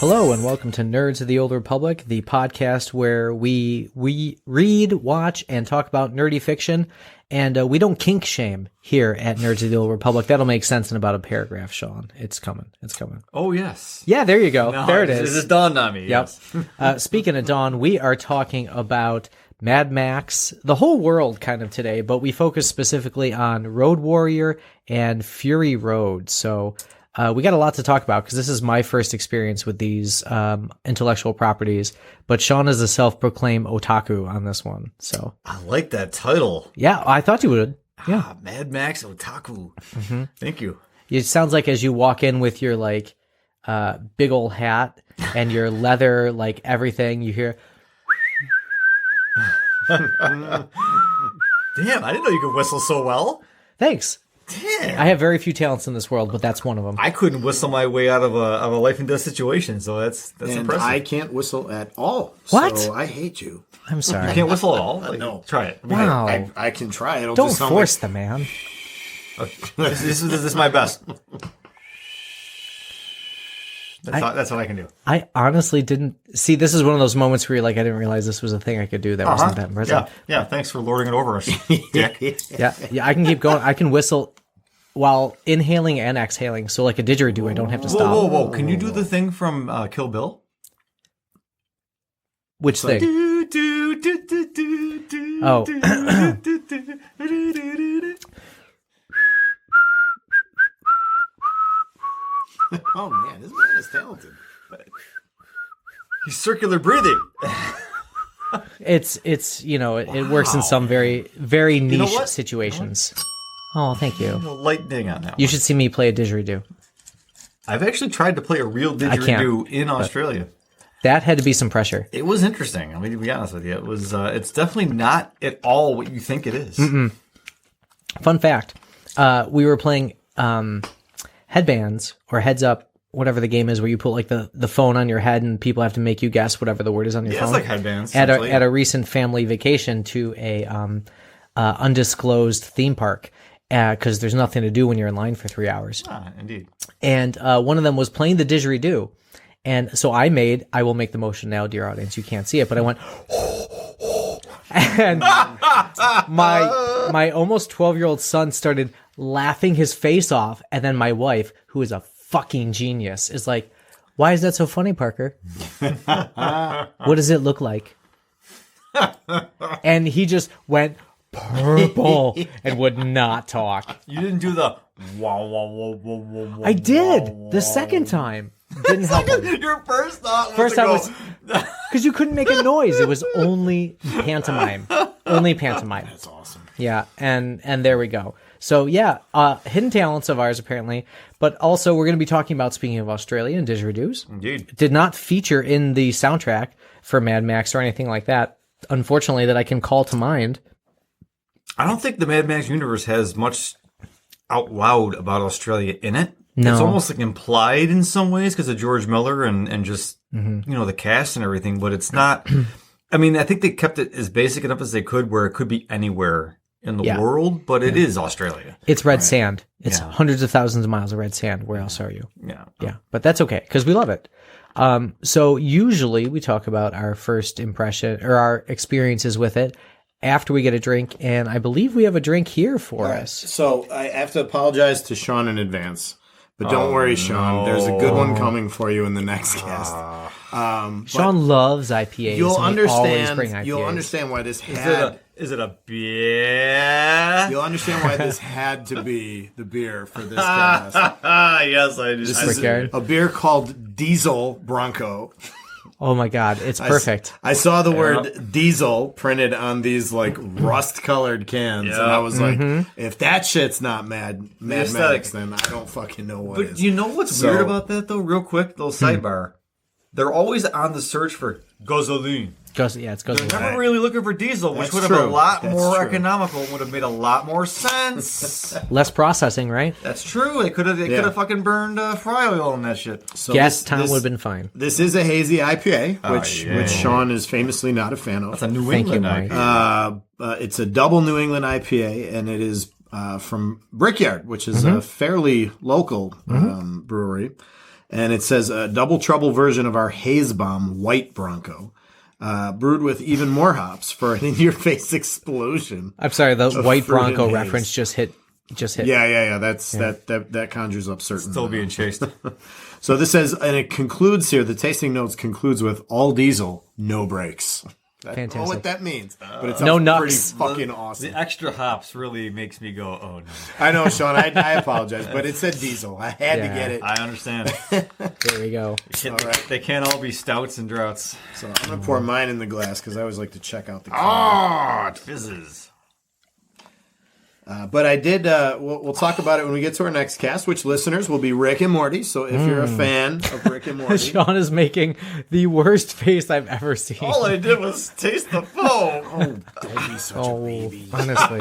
Hello and welcome to Nerds of the Old Republic, the podcast where we read, watch, and talk about nerdy fiction, and we don't kink shame here at Nerds of the Old Republic. That'll make sense in about a paragraph, Sean. It's coming. It's coming. Oh, yes. Yeah, there you go. No, there it is. It just dawned on me. Yep. Yes. Speaking of Dawn, we are talking about Mad Max, the whole world kind of today, but we focus specifically on Road Warrior and Fury Road. So we got a lot to talk about because this is my first experience with these intellectual properties, but Shaun is a self-proclaimed otaku on this one. So I like that title. Yeah, I thought you would. Yeah. Mad Max Otaku. Mm-hmm. Thank you. It sounds like as you walk in with your like big old hat and your leather, like everything, you hear... Damn, I didn't know you could whistle so well. Thanks. Damn. I have very few talents in this world, but that's one of them. I couldn't whistle my way out of a life and death situation, so that's and impressive. I can't whistle at all. What? So I hate you. I'm sorry. You can't whistle at all? No. Try it. Wow. I can try. It'll Don't just sound force the man. This is my best. That's what I can do. I honestly didn't see. This is one of those moments where you're like, I didn't realize this was a thing I could do that wasn't that impressive. Yeah. Thanks for lording it over us, dick. Yeah. I can keep going. I can whistle while inhaling and exhaling. So like a didgeridoo, I don't have to stop. Whoa. Can you do the thing from Kill Bill? Which thing? Oh. Oh man, this man is talented. He's circular breathing. It's it works in some very, very niche situations. Oh, thank you. A light ding on that. You should see me play a didgeridoo. I've actually tried to play a real didgeridoo in Australia. That had to be some pressure. It was interesting. I mean, to be honest with you, it was. It's definitely not at all what you think it is. Mm-mm. Fun fact: we were playing headbands or heads up, whatever the game is, where you put like the phone on your head and people have to make you guess whatever the word is on your phone. It's like headbands. At a recent family vacation to a undisclosed theme park because there's nothing to do when you're in line for 3 hours. Ah, indeed. And one of them was playing the didgeridoo. And so I will make the motion now, dear audience. You can't see it, but I went, and my almost 12-year-old son started laughing his face off. And then my wife, who is a fucking genius, is like, why is that so funny, Parker? What does it look like? And he just went purple and would not talk. You didn't do the wow. I did the second time. Didn't help him. Your first thought was because you couldn't make a noise. It was only pantomime. That's awesome. Yeah, and there we go. So yeah, hidden talents of ours apparently, but also we're going to be talking about, speaking of Australia and didgeridoos. Indeed. Did not feature in the soundtrack for Mad Max or anything like that, unfortunately, that I can call to mind. I don't think the Mad Max universe has much out loud about Australia in it. No. It's almost like implied in some ways because of George Miller and just, the cast and everything, but it's not. I mean, I think they kept it as basic enough as they could where it could be anywhere in the world, but it is Australia. It's red sand. It's hundreds of thousands of miles of red sand. Where else are you? Yeah. But that's okay because we love it. So usually we talk about our first impression or our experiences with it after we get a drink, and I believe we have a drink here for us. So I have to apologize to Shaun in advance. But don't worry, Shaun. There's a good one coming for you in the next cast. Shaun loves IPAs. You'll understand. You'll understand why this had. Is it a beer? You'll understand why this had to be the beer for this cast. Yes, I do. This is a beer called Diesel Bronco. Oh my God, it's perfect. I saw the word diesel printed on these like rust-colored cans, and I was like, if that shit's not Mad Max, then I don't fucking know what is. But you know what's weird about that, though? Real quick, little sidebar. They're always on the search for gasoline. It's gasoline. They're never really looking for diesel, which would have been a lot more economical. Would have made a lot more sense. Less processing, right? That's true. They could have fucking burned fry oil in that shit. So gas time would have been fine. This is a hazy IPA, which Shaun is famously not a fan of. That's a New England IPA. It's a double New England IPA, and it is from Brickyard, which is a fairly local brewery. And it says a double trouble version of our Haze Bomb White Bronco. Brewed with even more hops for an in-your-face explosion. I'm sorry, the White Bronco reference just hit. Yeah. That conjures up certain. Still being chased. So this says, and it concludes here. The tasting notes concludes with all diesel, no brakes. I don't know what that means, but it's no pretty nuts. fucking awesome. The extra hops really makes me go, oh no. I know, Sean. I apologize, but it said diesel. I had to get it. I understand. There we go. They can't all be stouts and droughts. So I'm gonna pour mine in the glass because I always like to check out the can. Oh, it fizzes. But I did. We'll talk about it when we get to our next cast, which listeners will be Rick and Morty. So if you're a fan of Rick and Morty, Shaun is making the worst face I've ever seen. All I did was taste the foam. oh, don't be such a baby. Honestly.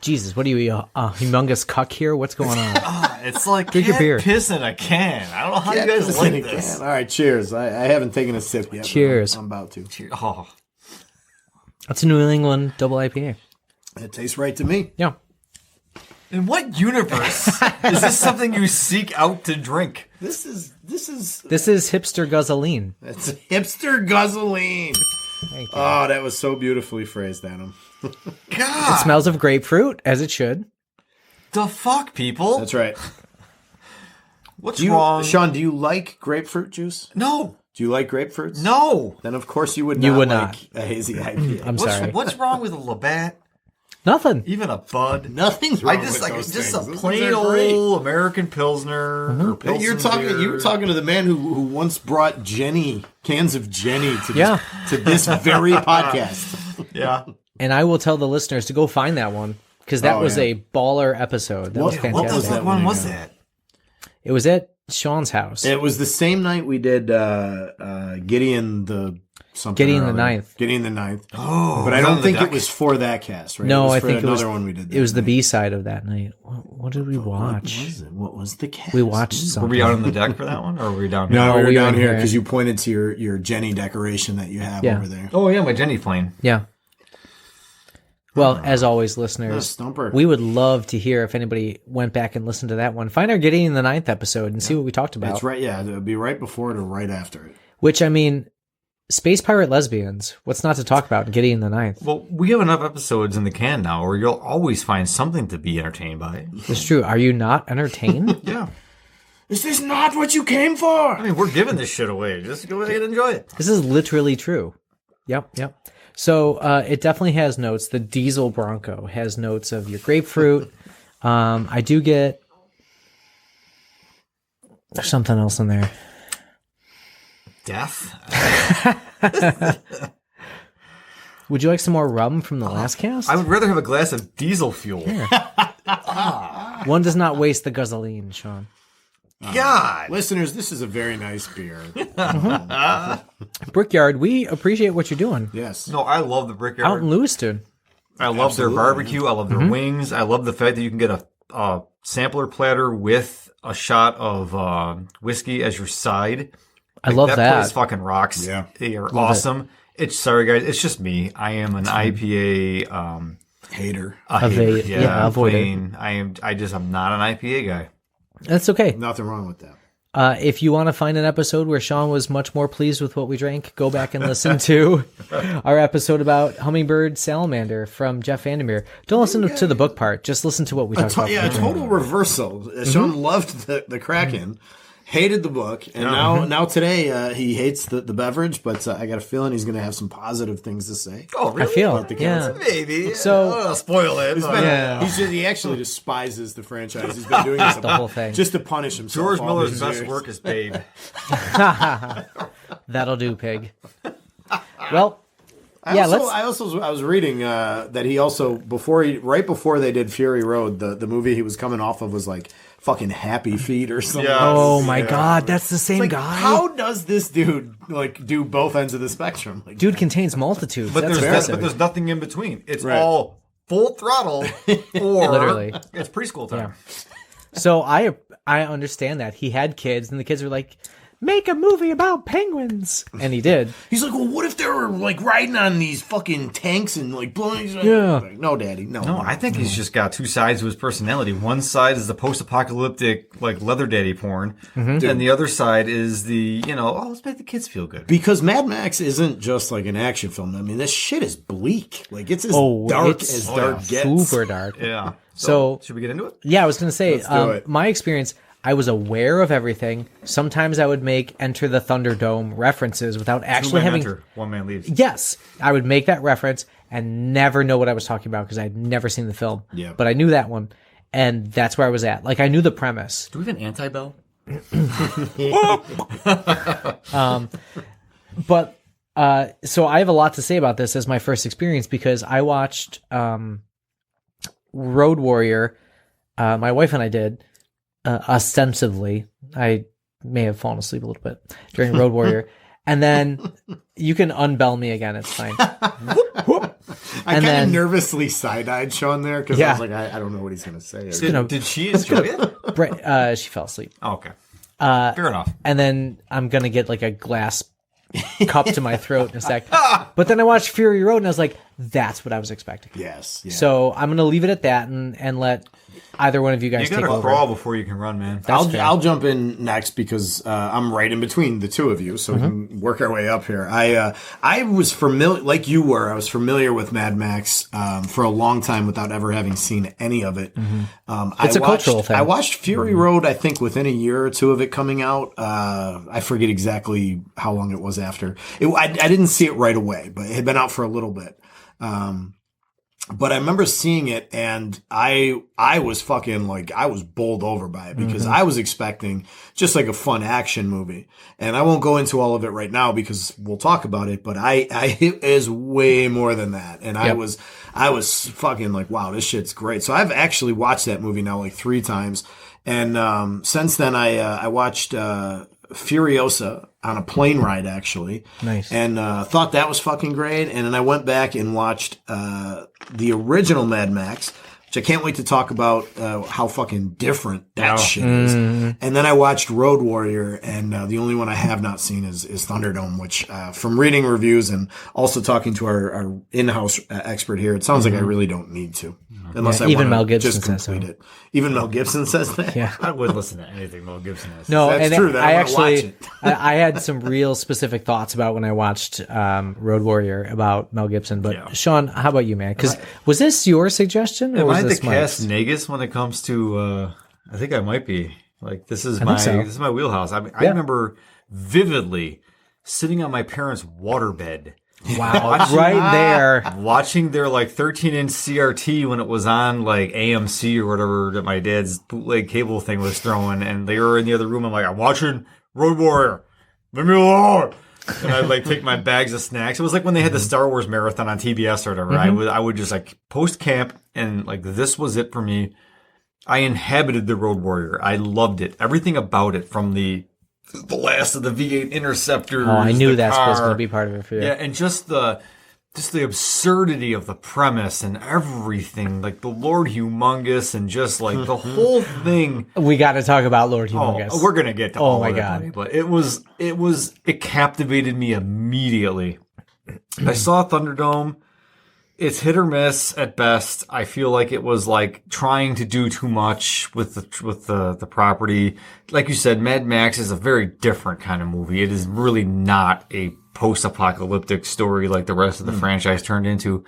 Jesus, what are you, a humongous cuck here? What's going on? It's like Drink your beer. piss in a can. I don't know how you guys like this. All right, cheers. I haven't taken a sip yet. Cheers. I'm about to. Oh. That's a New England double IPA. It tastes right to me. Yeah. In what universe is this something you seek out to drink? This is hipster guzzling. It's hipster guzzling. Thank you. Oh, that was so beautifully phrased, Adam. God. It smells of grapefruit, as it should. The fuck, people? That's right. What's wrong? Shaun, do you like grapefruit juice? No. Do you like grapefruits? No. Then of course you would not like a hazy IPA. I'm sorry. What's wrong with a Labatt? Nothing. Even a Bud? Nothing's wrong I just with like those just things. a Those plain things are great. old American Pilsner. Or Pilsen You were talking to the man who once brought cans of Jenny to this very podcast. Yeah. And I will tell the listeners to go find that one, because that was a baller episode. That was fantastic. What the fuck one was that? It was at Shaun's house. It was the same night we did Gideon the something. Gideon the Ninth. Gideon the Ninth. Oh, but I don't think it was for that cast, right? No, it was I for think it was another one we did. It was the B side of that night. What did we watch? What was the cast? We watched something. Were we out on the deck for that one, or were we down here? No, we were we down were here here. because you pointed to your Jenny decoration that you have over there. Oh yeah, my Jenny plane. Yeah. Well, as always, listeners, Stumper. we would love to hear if anybody went back and listened to that one. Find our Gideon the Ninth episode and see what we talked about. That's right. Yeah, it'll be right before it or right after it. Which, I mean, space pirate lesbians. What's not to talk about in Gideon the Ninth? Well, we have enough episodes in the can now where you'll always find something to be entertained by. It's true. Are you not entertained? Yeah. Is this not what you came for? I mean, we're giving this shit away. Just go ahead and enjoy it. This is literally true. Yep. So it definitely has notes. The Diesel Bronco has notes of your grapefruit. I do get... There's something else in there. Death? Would you like some more rum from the last cast? I would rather have a glass of diesel fuel. One does not waste the gasoline, Shaun. God. Listeners, this is a very nice beer. Brickyard, we appreciate what you're doing. Yes. No, I love the Brickyard. Out in Lewiston. I love their barbecue. I love their wings. I love the fact that you can get a sampler platter with a shot of whiskey as your side. I love that. That place fucking rocks. Yeah. They are awesome. Sorry, guys. It's just me. I am an IPA Hater. hater. Yeah, avoid it. I'm not an IPA guy. That's okay. Nothing wrong with that. If you want to find an episode where Shaun was much more pleased with what we drank, go back and listen to our episode about Hummingbird Salamander from Jeff Vandermeer. Don't listen to the book part. Just listen to what we talked about. Yeah, a total reversal. Shaun loved the Kraken, hated the book, and now today he hates the beverage, but I got a feeling he's going to have some positive things to say. Oh, really? I feel. About the Yeah. concept. Maybe. So- I don't wanna spoil it. but- He actually despises the franchise. He's been doing this The whole thing. just to punish himself. George all Miller's these best years. work is Babe. That'll do, pig. Well, I was reading that he also right before they did Fury Road, the movie he was coming off of was like fucking Happy Feet or something. Yeah. oh my God, that's the same Like, guy. how does this dude like do both ends of the spectrum? Like, Dude contains multitudes. But That's impressive. there's nothing in between. It's Right. all full throttle or Literally. it's preschool time. So I understand that he had kids, and the kids were like, make a movie about penguins. And he did. He's like, well, what if they were like riding on these fucking tanks and like blowing? Yeah. Like, no, Daddy, no. No, I think he's just got two sides to his personality. One side is the post-apocalyptic, like, leather daddy porn. And the other side is the, let's make the kids feel good. Because Mad Max isn't just like an action film. I mean, this shit is bleak. Like, it's as dark as dark gets. Super dark. Yeah. So should we get into it? Yeah, I was going to say, Let's do it. my experience, I was aware of everything. Sometimes I would make Enter the Thunderdome references without actually having... Enter, one man leaves. Yes, I would make that reference and never know what I was talking about because I'd never seen the film. Yeah. But I knew that one, and that's where I was at. Like, I knew the premise. Do we have an anti-bell? But so I have a lot to say about this as my first experience because I watched Road Warrior. My wife and I did ostensibly. I may have fallen asleep a little bit during Road Warrior, and then you can unbell me again. It's fine. I kind of nervously side-eyed Shaun there because I was like, I don't know what he's going to say. Did she enjoy it? She fell asleep. Oh, okay. Fair enough. And then I'm going to get like a glass cup to my throat in a sec. But then I watched Fury Road and I was like, that's what I was expecting. Yes. Yeah. So I'm going to leave it at that and let either one of you guys take over. You got to crawl before you can run, man. I'll jump in next because I'm right in between the two of you, so we can work our way up here. I was familiar, like you were, I was familiar with Mad Max for a long time without ever having seen any of it. It's a cultural thing. I watched Fury Road, I think, within a year or two of it coming out. I forget exactly how long it was after. I didn't see it right away, but it had been out for a little bit. But I remember seeing it and I was fucking like, I was bowled over by it because I was expecting just like a fun action movie. And I won't go into all of it right now because we'll talk about it, but it is way more than that. And I was fucking like, wow, this shit's great. So I've actually watched that movie now like 3 times. And, since then I watched, Furiosa on a plane ride, actually. Nice. And thought that was fucking great. And then I went back and watched the original Mad Max, which I can't wait to talk about how fucking different that shit is. And then I watched Road Warrior, and the only one I have not seen is Thunderdome, which from reading reviews and also talking to our in-house expert here, it sounds like I really don't need to. Unless I even Mel want to Gibson just says complete so. it. Even Mel Gibson says that? Yeah. I would listen to anything Mel Gibson has. No, That's and true. I I wanna watch actually, it. I had some real specific thoughts about when I watched Road Warrior about Mel Gibson. But Shaun, how about you, man? Because was this your suggestion? Or Am was I the this cast Mike's? Negus when it comes to? I think I might be. Like this is think so. this is my wheelhouse. I remember vividly sitting on my parents' waterbed. Wow, right there. Watching their like 13-inch CRT when it was on like AMC or whatever that my dad's bootleg cable thing was throwing, and they were in the other room. I'm like, I'm watching Road Warrior. Leave me alone. And I'd like take my bags of snacks. It was like when they had the Star Wars marathon on TBS or whatever. I would just like post camp and like this was it for me. I inhabited the Road Warrior. I loved it. Everything about it, from the last of the V8 Interceptors. Oh, I knew the that's car. was going to be part of it for you. Yeah, and just the absurdity of the premise and everything, like the Lord Humongous and just like the whole thing. We got to talk about Lord Humongous. Oh, we're gonna get to all my of it, God. buddy, but it captivated me immediately. I saw Thunderdome. It's hit or miss at best. I feel like it was like trying to do too much with the property. Like you said, Mad Max is a very different kind of movie. It is really not a post-apocalyptic story like the rest of the franchise turned into.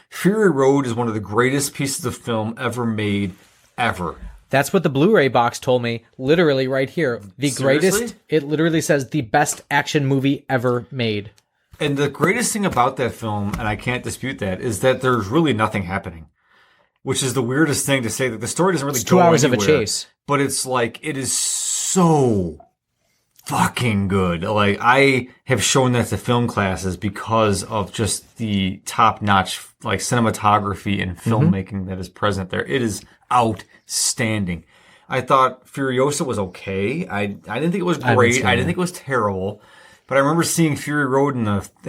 Fury Road is one of the greatest pieces of film ever made, ever. That's what the Blu-ray box told me. Literally right here. The Seriously? greatest. It literally says the best action movie ever made. And the greatest thing about that film, and I can't dispute that, is that there's really nothing happening. Which is the weirdest thing to say, that the story doesn't really It's go 2 hours anywhere, of a chase. But it's like, it is so fucking good. Like, I have shown that to film classes because of just the top-notch, like, cinematography and filmmaking that is present there. It is outstanding. I thought Furiosa was okay. I didn't think it was great. I didn't think it was terrible. But I remember seeing Fury Road in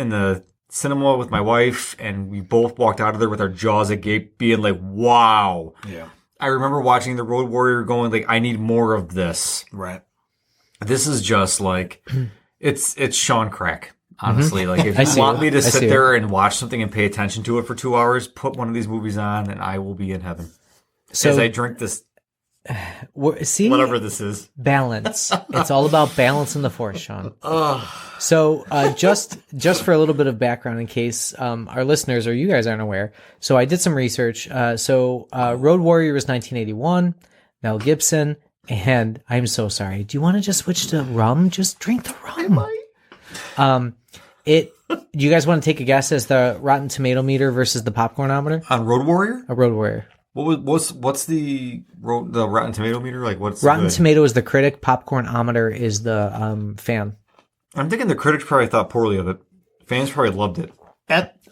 the cinema with my wife, and we both walked out of there with our jaws agape, being like, wow. Yeah. I remember watching the Road Warrior going like, I need more of this. Right. This is just like it's Shaun crack. Honestly, like if I you want it. me to I see sit there and watch something and pay attention to it for 2 hours, put one of these movies on, and I will be in heaven. So as I drink this, see, whatever this is, balance. It's all about balance in the Force, Shaun. So just for a little bit of background, in case our listeners or you guys aren't aware, so I did some research. Road Warrior was 1981. Mel Gibson, and I'm so sorry. Do you want to just switch to rum? Just drink the rum. Do you guys want to take a guess as the Rotten Tomato meter versus the popcornometer? on Road Warrior. A Road Warrior. What's the Rotten Tomato meter like? What's Rotten Tomato is the critic, popcornometer is the fan. I'm thinking the critics probably thought poorly of it. Fans probably loved it.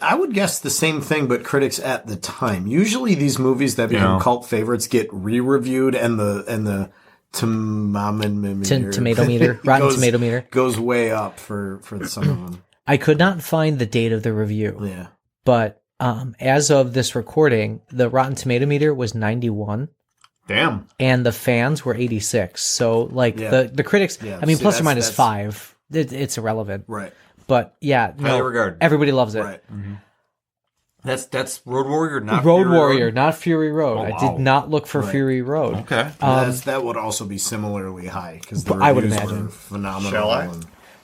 I would guess the same thing, but critics at the time. Usually, these movies that become cult favorites get re-reviewed, and the tomato meter, Rotten Tomato meter goes way up for some of them. I could not find the date of the review. Yeah, but as of this recording, the Rotten Tomato meter was 91. Damn. And the fans were 86. So the critics, I mean, plus or minus 5, it's irrelevant. Right. But yeah, highly regarded. Everybody loves it. Right. Mm-hmm. That's Road Warrior, not Road Fury Warrior, Road? Not Fury Road. Oh, wow. I did not look for Fury Road. Okay. That would also be similarly high because the I would reviews imagine were phenomenal. Shall I?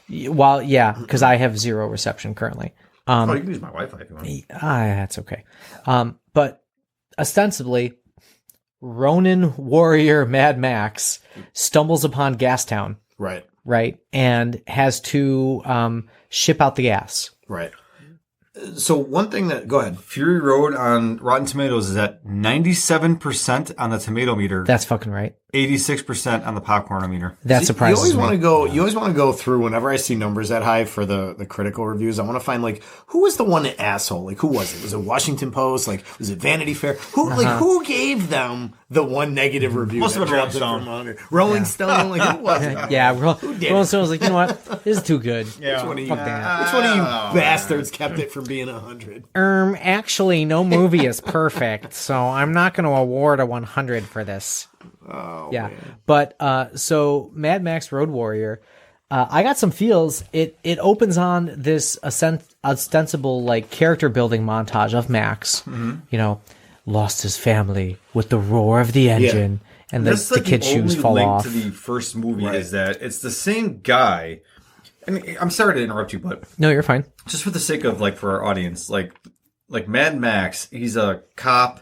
Well, yeah, because I have 0 reception currently. You can use my Wi-Fi if you want. That's okay. But ostensibly, Ronin Warrior Mad Max stumbles upon Gastown. Right. Right. And has to ship out the gas. Right. So one thing go ahead. Fury Road on Rotten Tomatoes is at 97% on the tomato meter. That's fucking right. 86% on the popcorn meter. That surprises you always me. You always want to go through whenever I see numbers that high for the critical reviews. I want to find who was the one asshole? Who was it? Was it Washington Post? Was it Vanity Fair? Who gave them the one negative review? Must have been Rolling Stone. Rolling Stone. Who was it? Yeah, Rolling Stone was like, you know what? This is too good. Yeah. Which one Fuck that. Which one of you bastards kept it from being 100? Actually, no movie is perfect, so I'm not going to award a 100 for this. Oh, yeah. man. But so Mad Max Road Warrior, I got some feels. It opens on this ostensible character building montage of Max. Mm-hmm. Lost his family with the roar of the engine, and the kid's shoes fall off. The only link to the first movie is that it's the same guy. I mean, I'm sorry to interrupt you, but no, you're fine. Just for the sake of for our audience, like Mad Max, he's a cop.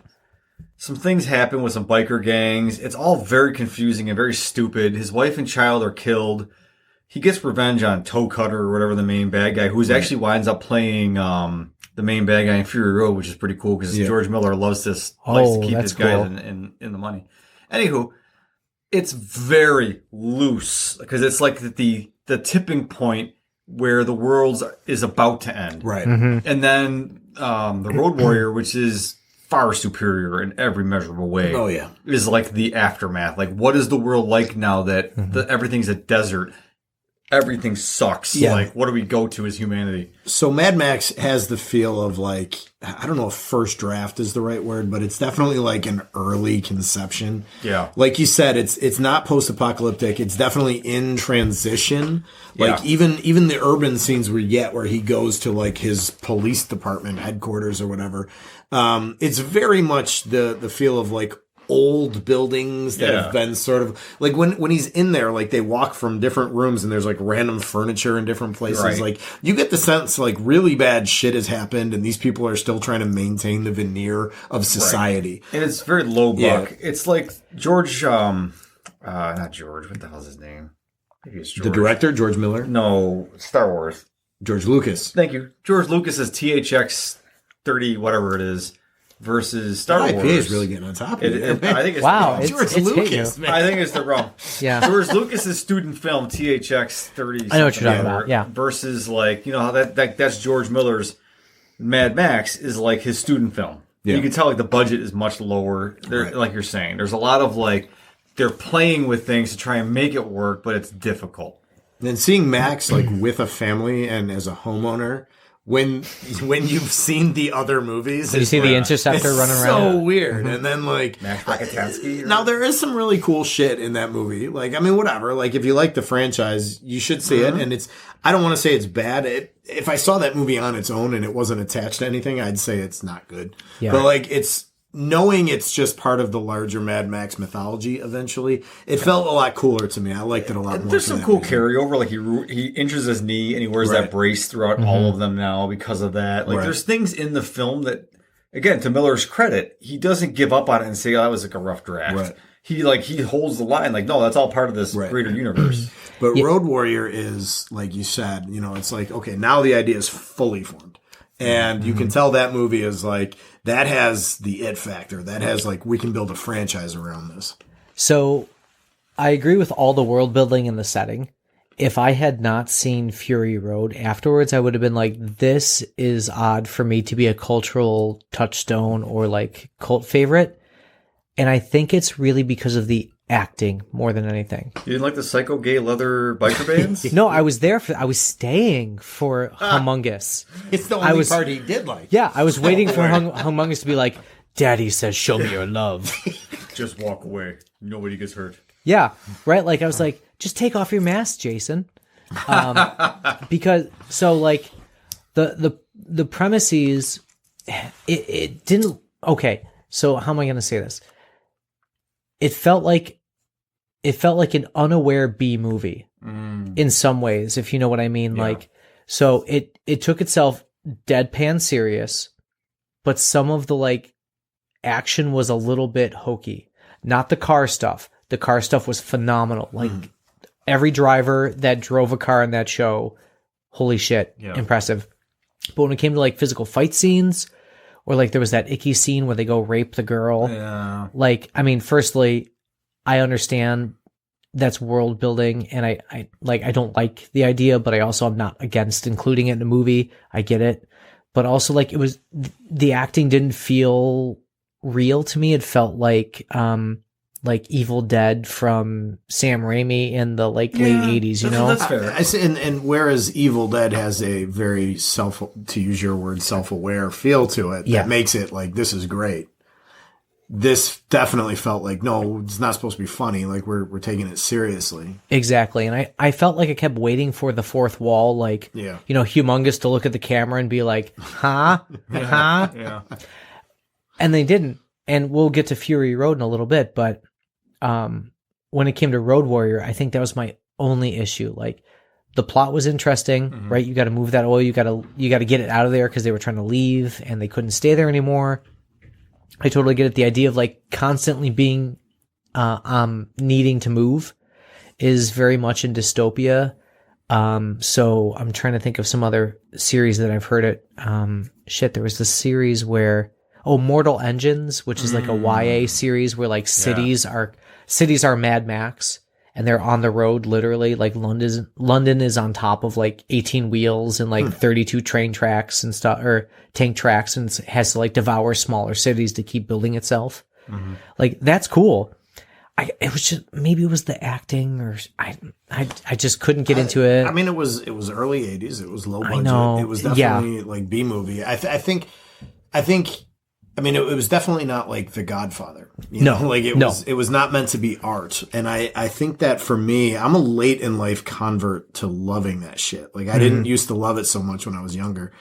Some things happen with some biker gangs. It's all very confusing and very stupid. His wife and child are killed. He gets revenge on Toe Cutter or whatever the main bad guy, who's actually winds up playing the main bad guy in Fury Road, which is pretty cool because George Miller likes to keep his guys in the money. Anywho, it's very loose because it's like the tipping point where the world is about to end. Right. Mm-hmm. And then the Road Warrior, which is far superior in every measurable way. Oh, yeah. Is like the aftermath. What is the world like now that everything's a desert? Everything sucks. Yeah. What do we go to as humanity? So Mad Max has the feel of I don't know if first draft is the right word, but it's definitely an early conception. Yeah. Like you said, it's not post-apocalyptic. It's definitely in transition. Even the urban scenes where he goes to his police department headquarters or whatever. It's very much the feel of old buildings that have been sort of when he's in there, they walk from different rooms and there's random furniture in different places. Right. You get the sense really bad shit has happened and these people are still trying to maintain the veneer of society. Right. And it's very low buck. Yeah. It's like George, not George, what the hell's his name? Maybe it's George. The director, George Miller? No, Star Wars. George Lucas. Thank you. George Lucas's THX 30, whatever it is. Versus Star Wars. IP is really getting on top of it. I think it's wow, George Lucas, man. I think it's the wrong. Yeah. George Lucas's student film THX 30. I know what you're talking about. Yeah. Versus how that's George Miller's Mad Max is his student film. Yeah. You can tell the budget is much lower. Right. Like you're saying, there's a lot of they're playing with things to try and make it work, but it's difficult. And seeing Max with a family and as a homeowner when you've seen the other movies, you see the Interceptor running around. So weird. And then like now there is some really cool shit in that movie. Like, I mean, whatever. Like, if you like the franchise, you should see it. And I don't want to say it's bad. If I saw that movie on its own and it wasn't attached to anything, I'd say it's not good. Yeah. But like, knowing it's just part of the larger Mad Max mythology eventually, it felt a lot cooler to me. I liked it a lot more. There's some cool carryover. Like he injures his knee and he wears that brace throughout all of them now because of that. Like there's things in the film that, again, to Miller's credit, he doesn't give up on it and say, oh, that was like a rough draft. Right. He holds the line like, no, that's all part of this greater universe. But Road Warrior is, like you said, it's like, okay, now the idea is fully formed. And you can tell that movie is like, that has the it factor. That has like, we can build a franchise around this. So I agree with all the world building and the setting. If I had not seen Fury Road afterwards, I would have been like, this is odd for me to be a cultural touchstone or like cult favorite. And I think it's really because of the acting more than anything. You didn't like the psycho gay leather biker bands? No, I was staying for Humongous. It's the only part he did like. Yeah, I was waiting for Humongous to be like, Daddy says, show me your love. Just walk away. Nobody gets hurt. Yeah, right? Like, I was like, just take off your mask, Jason. Because, so like, the premises, it didn't, okay, so how am I going to say this? It felt like an unaware B movie in some ways, if you know what I mean. Yeah. Like, so it took itself deadpan serious, but some of the like action was a little bit hokey. Not the car stuff. The car stuff was phenomenal. Like every driver that drove a car in that show, holy shit, impressive. But when it came to like physical fight scenes, or like there was that icky scene where they go rape the girl. Yeah. Like, I mean, firstly, I understand that's world building, and I don't like the idea, but I also am not against including it in a movie. I get it. But also, like, it was, the acting didn't feel real to me. It felt like Evil Dead from Sam Raimi in the like late 80s, you know? That's fair. And whereas Evil Dead has a very to use your word, self-aware feel to it that makes it like, this is great. This definitely felt like, no, it's not supposed to be funny. Like we're taking it seriously. Exactly. And I felt like I kept waiting for the fourth wall, like, Humongous to look at the camera and be like, huh? Huh? Yeah. And they didn't. And we'll get to Fury Road in a little bit, but when it came to Road Warrior, I think that was my only issue. Like, the plot was interesting, right? You got to move that oil. You got to get it out of there because they were trying to leave and they couldn't stay there anymore. I totally get it. The idea of like constantly being needing to move is very much in dystopia. So I'm trying to think of some other series that I've heard it. There was this series where Mortal Engines, which is like a YA series where like cities are Mad Max and they're on the road literally. Like London is on top of like 18 wheels and like 32 train tracks and stuff, or tank tracks, and has to like devour smaller cities to keep building itself. Like, that's cool. It was just, maybe it was the acting, or I just couldn't get into it. I mean, it was early 80s. It was low budget. I know. It was definitely like B movie. I think. I mean, it was definitely not like The Godfather. Like it was not meant to be art. And I think that for me, I'm a late in life convert to loving that shit. Like, I didn't used to love it so much when I was younger.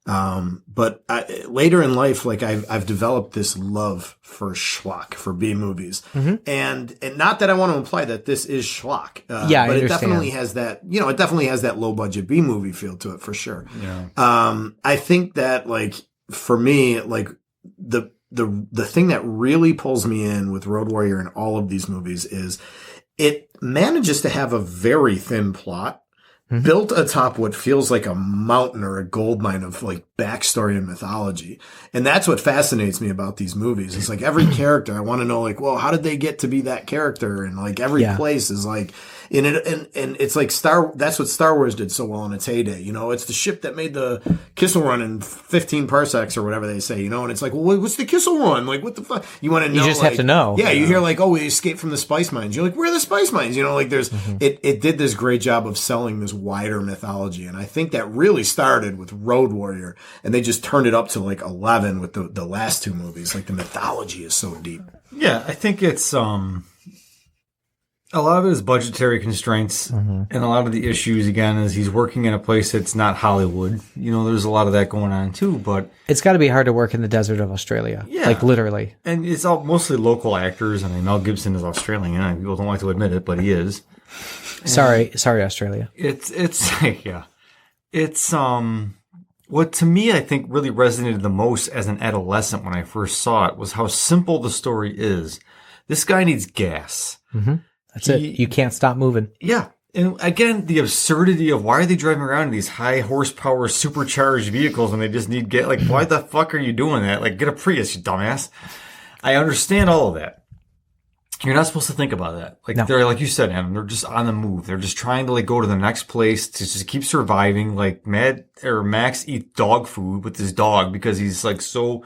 But later in life, like I've developed this love for schlock, for B movies. And not that I want to imply that this is schlock. But it definitely has that, it definitely has that low budget B movie feel to it for sure. Yeah. I think that like, for me, like, the thing that really pulls me in with Road Warrior and all of these movies is it manages to have a very thin plot built atop what feels like a mountain or a gold mine of like backstory and mythology. And that's what fascinates me about these movies. It's like every character, I want to know like, well, how did they get to be that character? And like every place is like, And it's like that's what Star Wars did so well in its heyday. You know, it's the ship that made the Kissel Run in 15 parsecs or whatever they say, you know, and it's like, well, what's the Kissel Run? Like, what the fuck? You want to know? You just have to know. Yeah, you hear like, oh, we escaped from the spice mines. You're like, where are the spice mines? You know, like there's, it did this great job of selling this wider mythology. And I think that really started with Road Warrior, and they just turned it up to like 11 with the last two movies. Like the mythology is so deep. Yeah, I think it's, a lot of it is budgetary constraints, and a lot of the issues, again, is he's working in a place that's not Hollywood. You know, there's a lot of that going on, too, but... It's got to be hard to work in the desert of Australia. Yeah. Like, literally. And it's all mostly local actors. I mean, Mel Gibson is Australian. People don't like to admit it, but he is. Sorry, Australia. It's yeah. It's, what to me, I think, really resonated the most as an adolescent when I first saw it was how simple the story is. This guy needs gas. That's it. You can't stop moving. Yeah. And again, the absurdity of why are they driving around in these high horsepower supercharged vehicles when they just need gas? Like, why the fuck are you doing that? Like, get a Prius, you dumbass. I understand all of that. You're not supposed to think about that. Like, they're, like you said, Adam, they're just on the move. They're just trying to, like, go to the next place to just keep surviving. Like, Max eats dog food with his dog because he's, like, so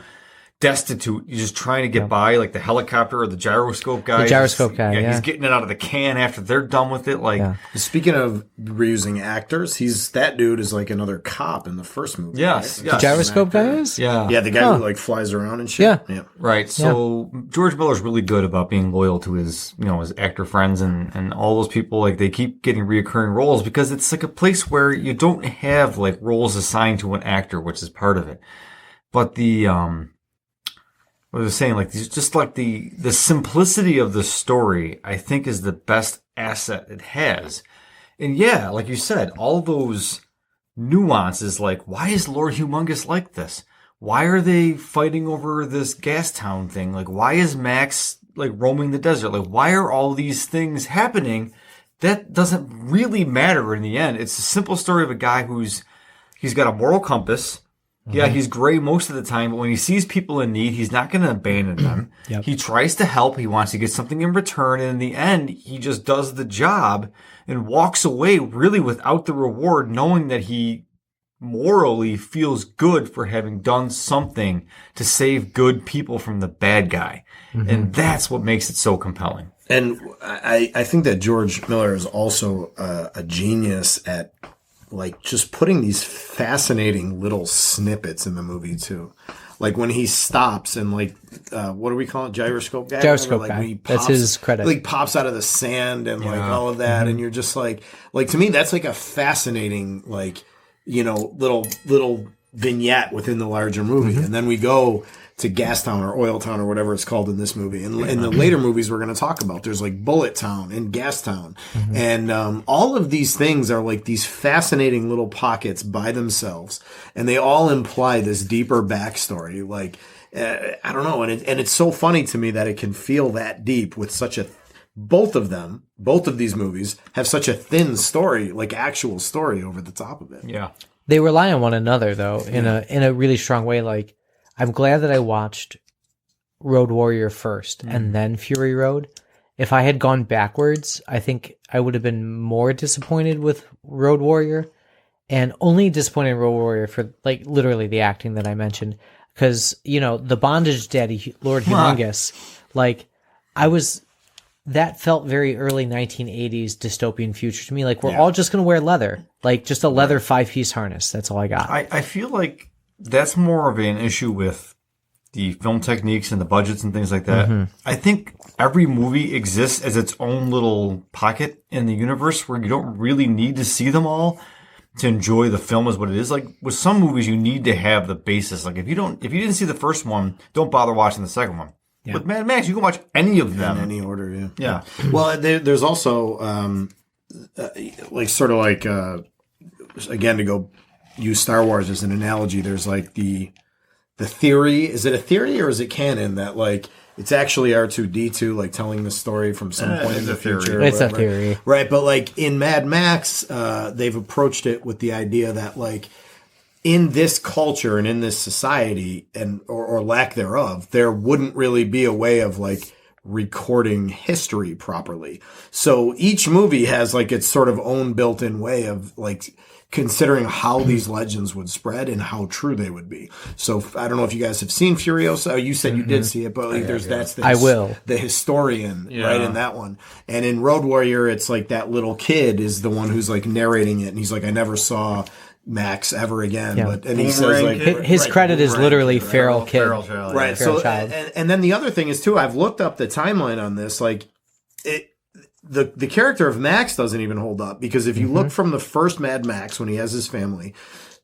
destitute. He's just trying to get by, like the helicopter or the gyroscope guy. The gyroscope guy, yeah. He's getting it out of the can after they're done with it. Like, speaking of reusing actors, that dude is like another cop in the first movie. Yes, right? yes. The gyroscope guy is? Yeah, the guy who like flies around and shit. Yeah. Right. So George Miller's really good about being loyal to his, his actor friends and all those people. Like, they keep getting reoccurring roles because it's like a place where you don't have like roles assigned to an actor, which is part of it. But what I was saying, like, just like the simplicity of the story, I think is the best asset it has. And yeah, like you said, all those nuances, like, why is Lord Humongous like this? Why are they fighting over this gas town thing? Like, why is Max, like, roaming the desert? Like, why are all these things happening? That doesn't really matter in the end. It's a simple story of a guy he's got a moral compass. Yeah, he's gray most of the time, but when he sees people in need, he's not going to abandon them. He tries to help. He wants to get something in return. And in the end, he just does the job and walks away really without the reward, knowing that he morally feels good for having done something to save good people from the bad guy. And that's what makes it so compelling. And I think that George Miller is also a genius at like just putting these fascinating little snippets in the movie too. Like when he stops and like, what do we call it? Gyroscope guy? Gyroscope like guy. When he pops, that's his credit. Like pops out of the sand and like all of that. And you're just like to me, that's like a fascinating, like, little vignette within the larger movie. And then we go to Gastown or Oil Town or whatever it's called in this movie. And in the later movies we're going to talk about, there's like Bullet Town and Gastown. And all of these things are like these fascinating little pockets by themselves. And they all imply this deeper backstory. Like, I don't know. And it's so funny to me that it can feel that deep with such a, both of these movies have such a thin story, like actual story over the top of it. Yeah. They rely on one another though, in a really strong way. Like, I'm glad that I watched Road Warrior first and then Fury Road. If I had gone backwards, I think I would have been more disappointed with Road Warrior, and only disappointed in Road Warrior for like literally the acting that I mentioned. Because, the bondage daddy, Lord Humongous, like that felt very early 1980s dystopian future to me. Like, we're all just going to wear leather, like just a leather 5-piece harness. That's all I got. I feel like that's more of an issue with the film techniques and the budgets and things like that. I think every movie exists as its own little pocket in the universe where you don't really need to see them all to enjoy the film as what it is. Like with some movies, you need to have the basis. Like if you didn't see the first one, don't bother watching the second one. Yeah. With Mad Max, you can watch any of them in any order. Yeah. Well, there's also again, to go use Star Wars as an analogy, there's like the theory. Is it a theory or is it canon that like it's actually R2-D2 like telling the story from some point in the future? It's a theory, right? But like in Mad Max, they've approached it with the idea that like in this culture and in this society and or lack thereof, there wouldn't really be a way of like recording history properly. So each movie has like its sort of own built-in way of like considering how these legends would spread and how true they would be. So I don't know if you guys have seen Furiosa. You said you did see it, but like, that's the historian, right, in that one. And in Road Warrior, it's like that little kid is the one who's like narrating it, and he's like, I never saw Max ever again. Yeah. But and he says like his credit is literally Feral Kid. Feral Child, right. Feral So Child. and then the other thing is too, I've looked up the timeline on this, like the character of Max doesn't even hold up, because if you look from the first Mad Max when he has his family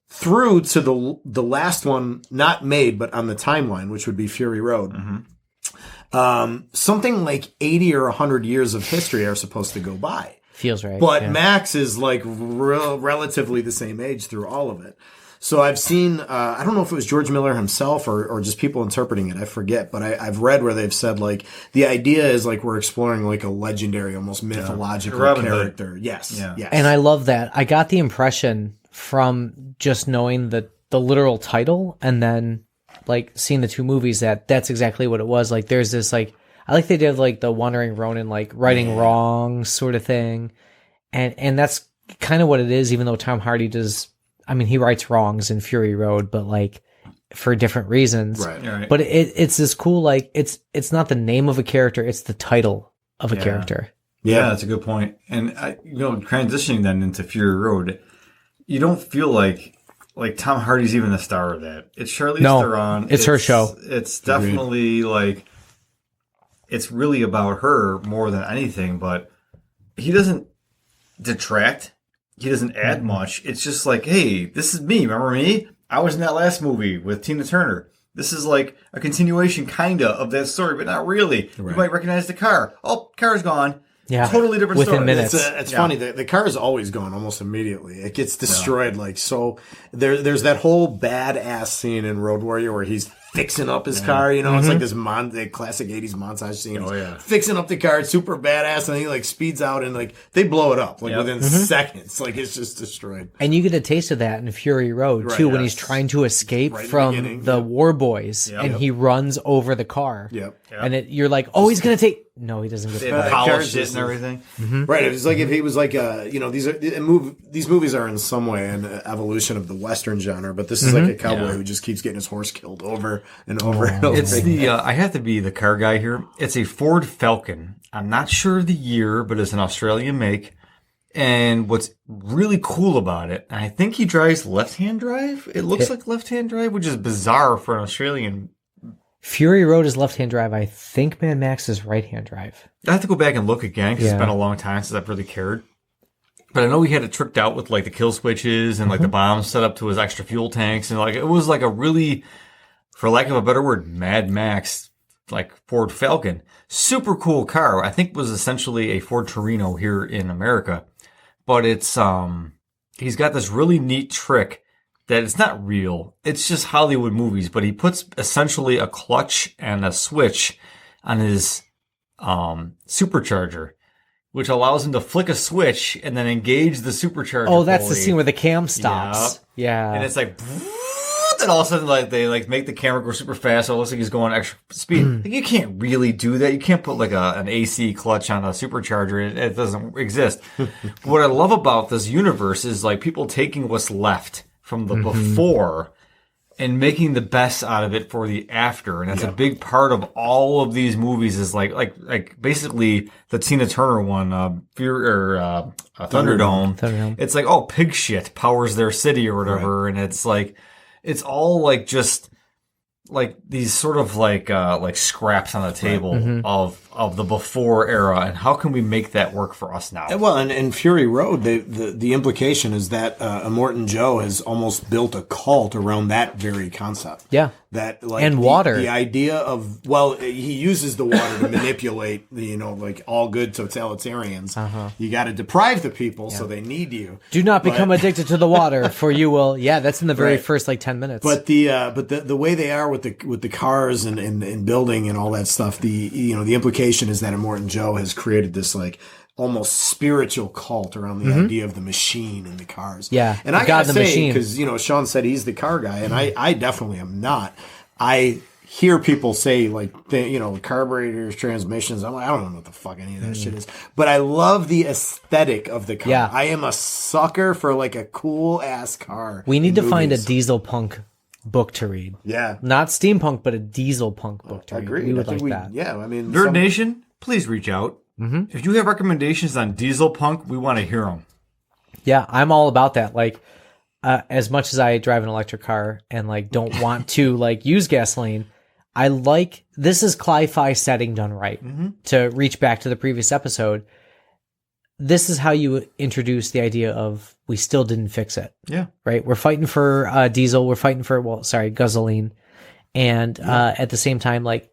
through to the last one not made but on the timeline, which would be Fury Road, something like 80 or 100 years of history are supposed to go by. Feels right. But Max is like relatively the same age through all of it. So I've seen, I don't know if it was George Miller himself or just people interpreting it. I forget, but I've read where they've said like the idea is like we're exploring like a legendary, almost mythological character. Yes. Yes. And I love that. I got the impression from just knowing the literal title and then like seeing the two movies that that's exactly what it was. Like there's this like, I like they did like the Wandering Ronin, like righting wrongs sort of thing. And that's kind of what it is, even though Tom Hardy does, I mean, he rights wrongs in Fury Road, but like for different reasons. Right. But it's this cool, like it's not the name of a character, it's the title of a character. Yeah, that's a good point. And transitioning then into Fury Road, you don't feel like Tom Hardy's even the star of that. It's Charlize Theron. It's her show. It's definitely like, it's really about her more than anything, but he doesn't detract. He doesn't add much. It's just like, hey, this is me. Remember me? I was in that last movie with Tina Turner. This is like a continuation, kinda, of that story, but not really. Right. You might recognize the car. Oh, car's gone. Yeah. Totally different Within story. minutes. It's funny. The car is always gone almost immediately. It gets destroyed. Like, so there's that whole badass scene in Road Warrior where he's fixing up his car, you know, it's like this the classic 80s montage scene. Oh, yeah. Fixing up the car, it's super badass, and he like speeds out and like they blow it up like within seconds. Like it's just destroyed. And you get a taste of that in Fury Road too, when he's trying to escape from the war boys and he runs over the car. And you're like, oh, he's gonna take. No, he doesn't get the polish it and everything. Right. It was like if he was like these movies are in some way an evolution of the Western genre, but this is like a cowboy who just keeps getting his horse killed over and over and over. It's I have to be the car guy here. It's a Ford Falcon. I'm not sure of the year, but it's an Australian make. And what's really cool about it, I think he drives left-hand drive. It looks like left-hand drive, which is bizarre for an Australian. Fury Road is left-hand drive. I think Mad Max is right-hand drive. I have to go back and look again because it's been a long time since I've really cared. But I know he had it tricked out with like the kill switches and like the bombs set up to his extra fuel tanks. And like it was like a really, for lack of a better word, Mad Max, like Ford Falcon. Super cool car. I think was essentially a Ford Torino here in America. But it's, he's got this really neat trick that it's not real. It's just Hollywood movies, but he puts essentially a clutch and a switch on his supercharger, which allows him to flick a switch and then engage the supercharger. Oh, that's the scene where the cam stops. Yeah. And it's like, and all of a sudden, like they like make the camera go super fast. So it looks like he's going extra speed. Like, you can't really do that. You can't put like an AC clutch on a supercharger. It doesn't exist. But what I love about this universe is like people taking what's left from the before and making the best out of it for the after. And that's a big part of all of these movies is like basically the Tina Turner one, Thunderdome. It's like, oh, pig shit powers their city or whatever. Right. And it's like, it's all like just like these sort of like scraps on the table of the before era, and how can we make that work for us now? Well, and Fury Road, the implication is that Immortan Joe has almost built a cult around that very concept. Yeah. That like and water. The idea of he uses the water to manipulate the like all good totalitarians. You got to deprive the people so they need you. Do not become addicted to the water, for you will. Yeah, that's in the very first like 10 minutes. But the way they are with the cars and building and all that stuff, the implication is that Immortan Joe has created this like almost spiritual cult around the idea of the machine and the cars. Yeah. And I gotta say, because Shaun said he's the car guy, and I definitely am not. I hear people say like, carburetors, transmissions. I'm like, I don't know what the fuck any of that shit is. But I love the aesthetic of the car. Yeah. I am a sucker for like a cool ass car. We need to find a diesel punk book to read. Yeah. Not steampunk, but a diesel punk book to read. Agreed. We would like that. Yeah, I mean, Nerd Nation, please reach out. If you have recommendations on diesel punk, we want to hear them. Yeah, I'm all about that. Like, as much as I drive an electric car and like don't want to like use gasoline, I like this is Cli-Fi setting done right. To reach back to the previous episode, this is how you introduce the idea of we still didn't fix it. Yeah. Right? We're fighting for diesel. We're fighting for gasoline, and at the same time, like,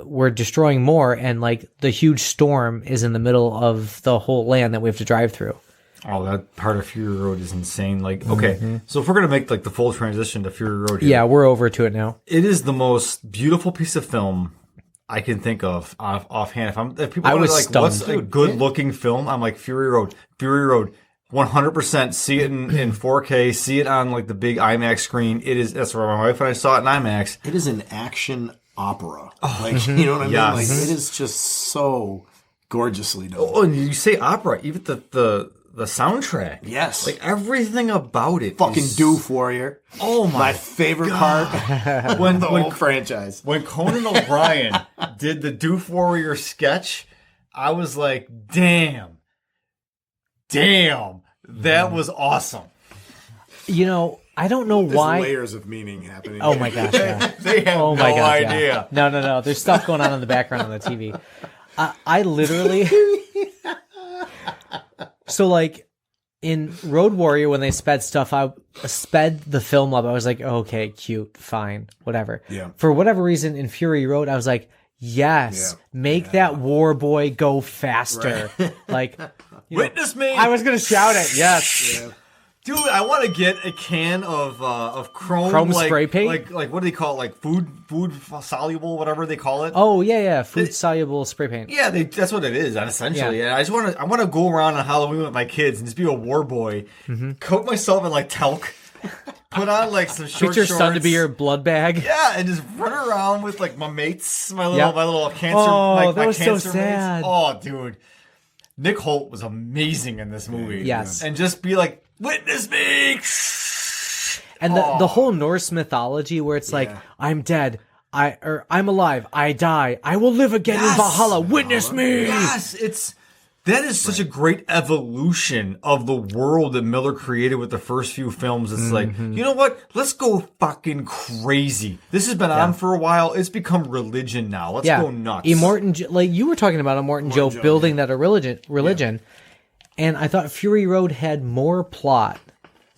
we're destroying more, and like the huge storm is in the middle of the whole land that we have to drive through. Oh, that part of Fury Road is insane. Like, okay, so if we're gonna make like the full transition to Fury Road, here, Yeah, we're over to it now. it is the most beautiful piece of film I can think of offhand. If people I want was to like, stunned. what's a good looking film? I'm like Fury Road. Fury Road. 100% see it in 4K, see it on like the big IMAX screen. That's where my wife and I saw it in IMAX. it is an action opera. Like, you know what I mean? Yes. Like, it is just so gorgeously done. Oh, and you say opera, even the soundtrack. Yes. Like everything about it. Fucking is- Doof Warrior. Oh My favorite part When the whole franchise. When Conan O'Brien did the Doof Warrior sketch, I was like, damn, that was awesome. You know, I don't know There's why. layers of meaning happening. Oh my gosh! Yeah. They have Oh no my god! idea. Yeah. No. There's stuff going on in the background on the TV. I literally. So like in Road Warrior, when they sped the film up, I was like, okay, cute, fine, whatever. Yeah. For whatever reason, in Fury Road, I was like, yes, make that war boy go faster. Like, Witness me. I was gonna shout it. Yes. Yeah. Dude, I want to get a can of Chrome like, spray paint? Like what do they call it? Like food soluble, whatever they call it. Oh yeah. Food soluble spray paint. Yeah, that's what it is, essentially. Yeah. And I want to go around on Halloween with my kids and just be a war boy, coat myself in like talc, put on like some short Get your shorts. son to be your blood bag. Yeah, and just run around with like my mates, my Yep. little cancer. Oh, my that was so cancer sad. Mates. Oh, dude, Nick Holt was amazing in this movie. Yes. and just be like, witness me. And the whole Norse mythology where it's like, I'm dead, I'm alive, I die, I will live again in Valhalla, witness me. Yes, that is such a great evolution of the world that Miller created with the first few films. It's like, you know what? Let's go fucking crazy. This has been on for a while. It's become religion now. Let's go nuts. Like you were talking about Immortan Joe building that a religion. And I thought Fury Road had more plot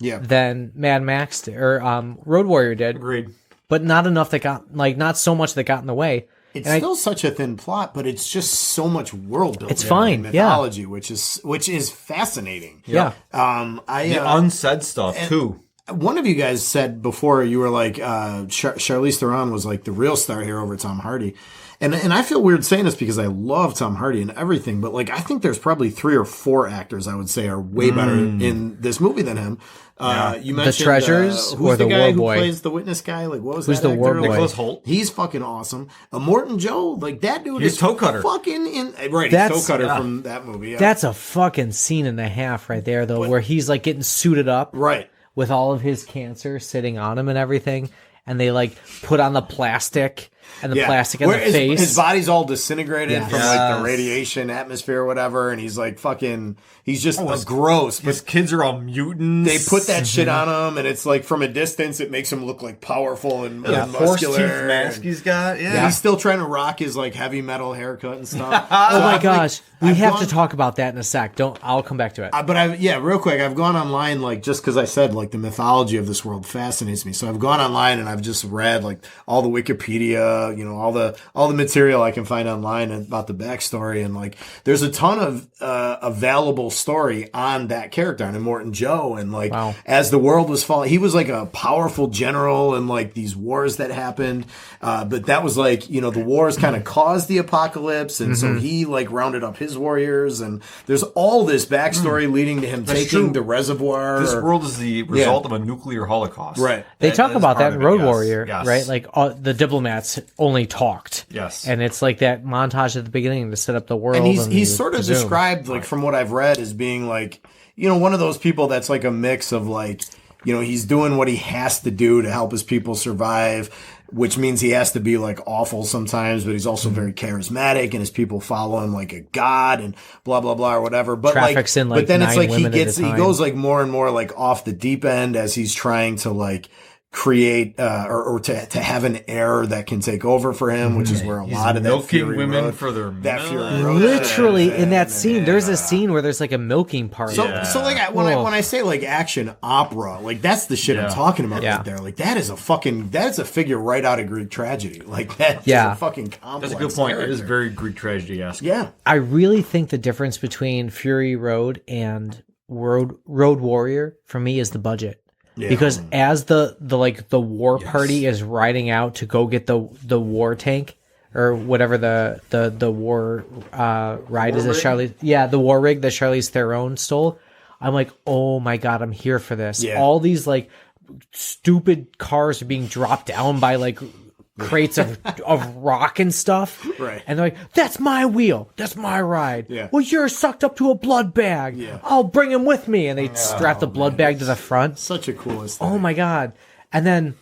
than Mad Max did, or Road Warrior did. Agreed. But not enough not so much that got in the way. It's still such a thin plot, but it's just so much world building. It's fine, and mythology, which is fascinating. Yeah. The unsaid stuff too. One of you guys said before, you were like, Charlize Theron was like the real star here over Tom Hardy. And I feel weird saying this because I love Tom Hardy and everything, but like I think there's probably 3 or 4 actors I would say are way better in this movie than him. You mentioned The Treasures who's or the the guy War who Boy? plays the witness guy? Like what was Who's that the War actor? Boy? Nicholas Holt. He's fucking awesome. Immortan Joe, like that dude He's is Toe Cutter. fucking in. Right, That's- he's Toe Cutter from that movie. Yeah. That's a fucking scene and a half right there, though, where he's like getting suited up right. with all of his cancer sitting on him and everything. And they like put on the plastic and the plastic in Where the face. His body's all disintegrated from like Yes. the radiation atmosphere or whatever, and he's like fucking. He's just gross. His kids are all mutants. They put that shit on him, and it's like from a distance, it makes him look like powerful and horse teeth muscular. mask he's got. Yeah. He's still trying to rock his like heavy metal haircut and stuff. oh my gosh. We I've have gone- to talk about that in a sec. I'll come back to it. But real quick, I've gone online, like, just because I said, like, the mythology of this world fascinates me. So I've gone online and I've just read, like, all the Wikipedia all the material I can find online about the backstory, and like there's a ton of available story on that character, on Immortan Joe, and like as the world was falling, he was like a powerful general in like these wars that happened, but that was like the wars kind of caused the apocalypse, and so he like rounded up his warriors, and there's all this backstory leading to him taking the reservoir. This world is the result of a nuclear holocaust. Right. They talk about that in Road Warrior, right? Like the diplomats only talked. Yes. And it's like that montage at the beginning to set up the world. And he's sort of described, like from what I've read, as being like, one of those people that's like a mix of like, he's doing what he has to do to help his people survive, which means he has to be like awful sometimes, but he's also very charismatic and his people follow him like a god and blah, blah, blah, or whatever. But traffics in like but then it's like he goes like more and more like off the deep end as he's trying to like create or to have an heir that can take over for him, which is where a lot of that Fury women Road, for their that Fury Road. Literally in that scene, there's a scene where there's like a milking party. So like when I say like action opera, like that's the shit I'm talking about right there. Like that is a figure right out of Greek tragedy. Like that's a fucking complex. That's a good point. Character. It is very Greek tragedy-esque. Yeah. I really think the difference between Fury Road and Road Warrior for me is the budget. Yeah. Because as the war party is riding out to go get the war tank or whatever the war ride is that Charlize the war rig that Charlize Theron stole, I'm like, oh my god, I'm here for this. Yeah. All these like stupid cars are being dropped down by like crates of rock and stuff. Right. And they're like, that's my wheel. That's my ride. Yeah. Well, you're sucked up to a blood bag. Yeah. I'll bring him with me. And they strap the blood bag to the front. Such a cool aesthetic. Oh my god. And then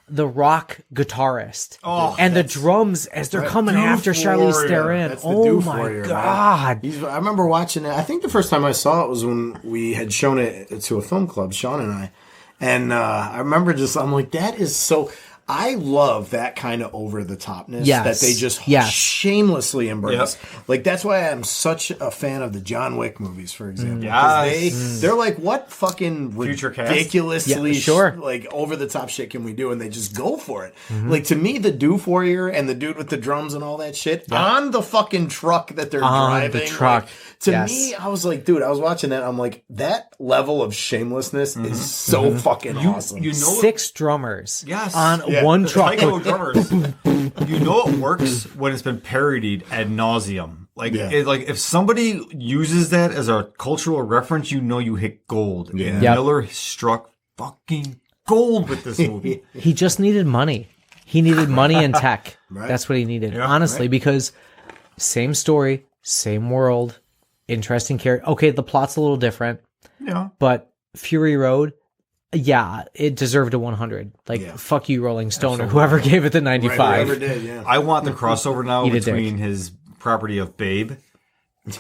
the rock guitarist. And the drums as they're coming after Charlize Theron. Oh my god. I remember watching it. I think the first time I saw it was when we had shown it to a film club, Shaun and I. And I remember I'm like, that is so... I love that kind of over-the-topness that they just shamelessly embrace. Yep. Like, that's why I'm such a fan of the John Wick movies, for example. Because they're like, what fucking ridiculously like over-the-top shit can we do? And they just go for it. Mm-hmm. Like, to me, the Doof Warrior and the dude with the drums and all that shit on the fucking truck that they're driving. The truck. Like, to me, I was like, dude, I was watching that. I'm like, that level of shamelessness is so fucking awesome. You know 6 drummers on one truck. Drummers. You know it works when it's been parodied ad nauseum. Like, if somebody uses that as a cultural reference, you hit gold. Yeah. And Miller struck fucking gold with this movie. He just needed money. He needed money and tech. Right. That's what he needed, honestly, because same story, same world. Interesting character. Okay, the plot's a little different. Yeah. But Fury Road, it deserved a 100. Like, fuck you, Rolling Stone, or whoever gave it the 95. Right, whoever did, I want the crossover now between his property of Babe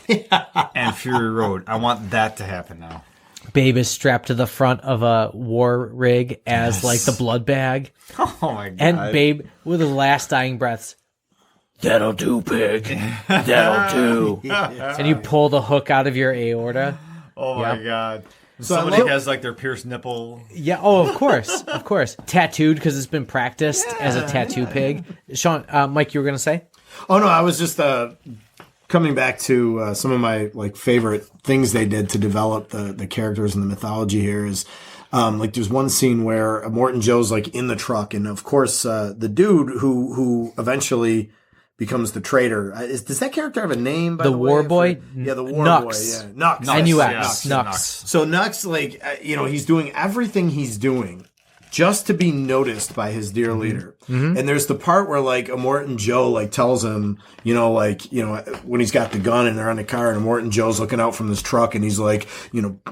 and Fury Road. I want that to happen now. Babe is strapped to the front of a war rig as, like, the blood bag. Oh, my God. And Babe, with his last dying breaths, that'll do, pig. That'll do. And you pull the hook out of your aorta. Oh, my God. Somebody has, like, their pierced nipple. Yeah. Oh, of course. Of course. Tattooed because it's been practiced as a tattoo pig. Shaun, Mike, you were going to say? Oh, no. I was just coming back to some of my, like, favorite things they did to develop the characters and the mythology here is... like there's one scene where Immortan Joe's like in the truck, and of course the dude who eventually becomes the traitor. Does that character have a name? By the war boy? The war Nux. boy. Yeah, Nux. N-U-X. Nux. So Nux, like he's doing everything he's doing just to be noticed by his dear leader. Mm-hmm. And there's the part where like Immortan Joe like tells him, when he's got the gun and they're on the car and Immortan Joe's looking out from this truck and he's like,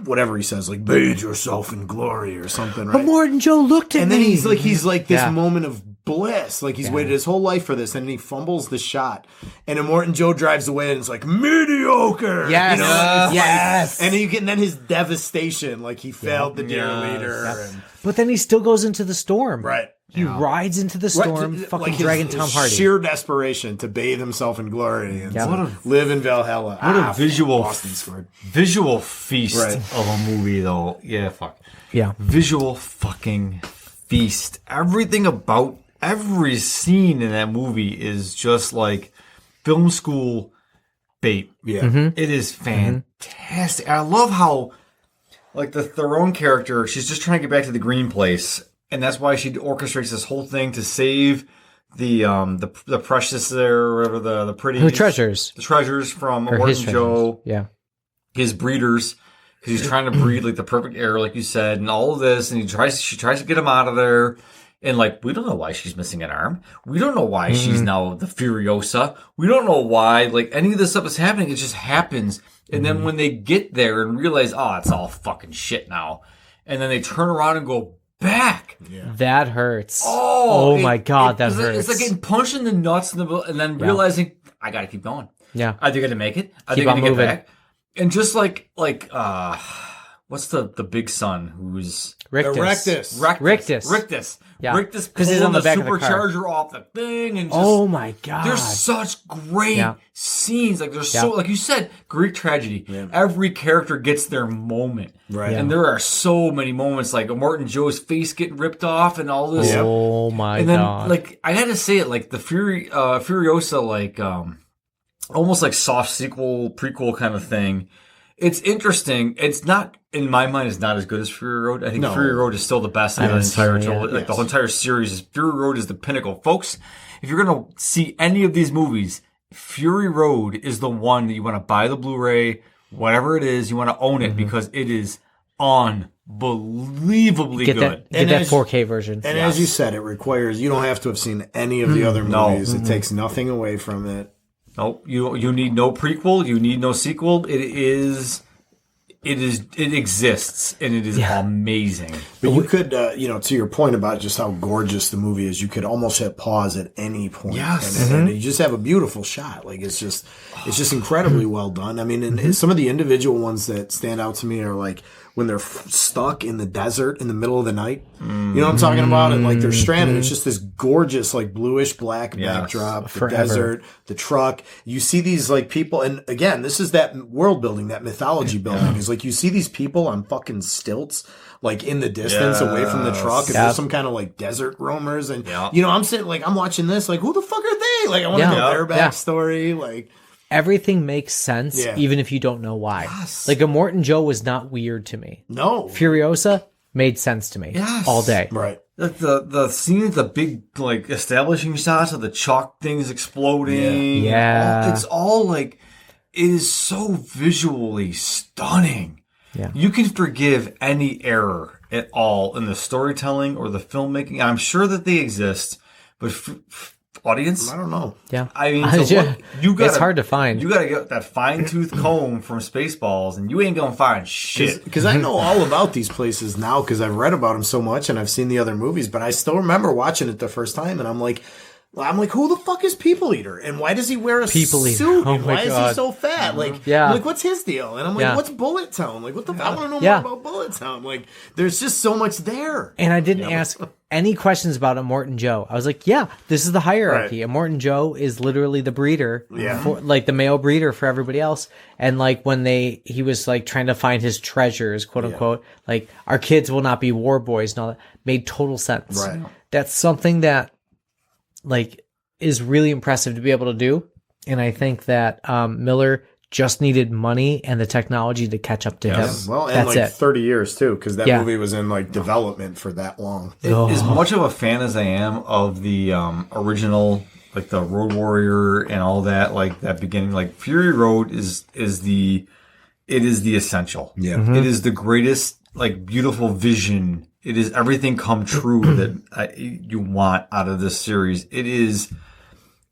whatever he says, like bathe yourself in glory or something, right? Immortan Joe looked at me. And then he's like this moment of bliss. Like he's waited his whole life for this, and then he fumbles the shot. And Immortan Joe drives away and it's like mediocre. Yes. Yes. Like, and then his devastation, like he failed the dear leader. And, but then he still goes into the storm. Right. He rides into the storm, fucking like dragging Tom Hardy. Sheer desperation to bathe himself in glory and live in Valhalla. What a visual feast of a movie, though. Yeah, fuck. Yeah. Visual fucking feast. Everything about every scene in that movie is just like film school bait. Yeah. It is fantastic. I love how, like, the Theron character, she's just trying to get back to the green place, and that's why she orchestrates this whole thing to save the precious there, or whatever, the pretty the treasures from or Morton Joe, his breeders, because he's trying to breed like the perfect heir, like you said, and all of this, and she tries to get him out of there. And, like, we don't know why she's missing an arm. We don't know why she's now the Furiosa. We don't know why, like, any of this stuff is happening. It just happens. And then when they get there and realize, oh, it's all fucking shit now. And then they turn around and go back. Yeah. That hurts. Oh my God, that hurts. It's like getting punched in the nuts and then realizing, I got to keep going. Yeah. Are they going to make it? Are they going to get back? And just like what's the big son who's... Rictus. Yeah. Rictus because he's on the back supercharger of the car. off the thing, and just, oh my God, there's such great scenes. Like there's so, like you said, Greek tragedy. Yeah. Every character gets their moment, right? And there are so many moments, like Morton Joe's face getting ripped off, and all this. Oh my and then, God! Like I had to say it, like the Furiosa, like almost like soft sequel prequel kind of thing. It's interesting. It's not, in my mind, it's not as good as Fury Road. I think Fury Road is still the best in the entire the whole entire series. Fury Road is the pinnacle. Folks, if you're going to see any of these movies, Fury Road is the one that you want to buy the Blu-ray, whatever it is, you want to own it because it is unbelievably good. Get that 4K version. And as you said, it requires, you don't have to have seen any of the other movies. It takes nothing away from it. Nope. You need no prequel. You need no sequel. It exists, and it is amazing. But you could, to your point about just how gorgeous the movie is, you could almost hit pause at any point. Yes. And you just have a beautiful shot. Like it's just incredibly well done. I mean, and some of the individual ones that stand out to me are like when they're stuck in the desert in the middle of the night. You know what I'm talking about? And like they're stranded. It's just this gorgeous, like bluish black backdrop, the desert, the truck. You see these like people. And again, this is that world building, that mythology building. Is like you see these people on fucking stilts, like in the distance away from the truck. And there's some kind of like desert roamers. And, I'm sitting like, I'm watching this, like, who the fuck are they? Like, I want to know their backstory. Like, everything makes sense, even if you don't know why. Yes. Like a Morton Joe was not weird to me. No. Furiosa made sense to me all day. Right. The scene, the big like establishing shots of the chalk things exploding. Yeah. It's all like, it is so visually stunning. Yeah. You can forgive any error at all in the storytelling or the filmmaking. I'm sure that they exist, but audience, I don't know. Yeah. I mean, it's hard to find. You got to get that fine-tooth comb from Spaceballs, and you ain't going to find shit. Because I know all about these places now because I've read about them so much and I've seen the other movies, but I still remember watching it the first time, and I'm like, who the fuck is People Eater? And why does he wear a suit? And why is he so fat? Like, what's his deal? And I'm like, what's Bullet Town? Like, what the fuck? I want to know more about Bullet Town. Like, there's just so much there. And I didn't ask any questions about a Morton Joe. I was like, this is the hierarchy. A Morton Joe is literally the breeder, for, like the male breeder for everybody else. And like when he was like trying to find his treasures, quote unquote, like our kids will not be war boys and all that, made total sense. Right. That's something that like is really impressive to be able to do. And I think that Miller just needed money and the technology to catch up to him. Well, and that's like 30 years too, because that movie was in like development for that long. As much of a fan as I am of the original, like the Road Warrior and all that, like that beginning, like Fury Road is the essential. Yeah. It is the greatest, like, beautiful vision. It is everything come true that you want out of this series. It is,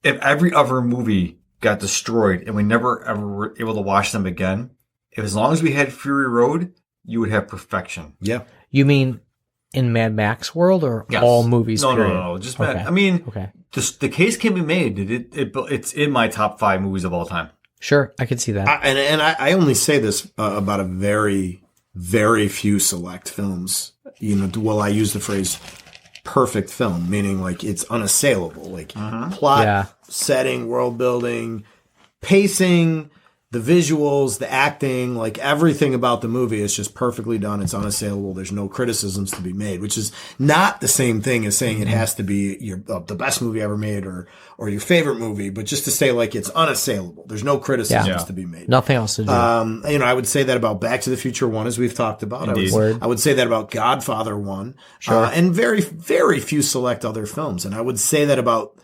if every other movie got destroyed and we never ever were able to watch them again, as long as we had Fury Road, you would have perfection. Yeah. You mean in Mad Max world or all movies? No. Just Mad. I mean, the case can be made. It's in my top 5 movies of all time. Sure, I could see that. I only say this about a very, very few select films. I use the phrase perfect film, meaning like it's unassailable. Like plot, setting, world building, pacing, the visuals, the acting, like everything about the movie is just perfectly done. It's unassailable. There's no criticisms to be made, which is not the same thing as saying it has to be the best movie ever made or your favorite movie, but just to say like it's unassailable. There's no criticisms to be made. Nothing else to do. I would say that about Back to the Future 1, as we've talked about. I would say that about Godfather 1, and very, very few select other films. And I would say that about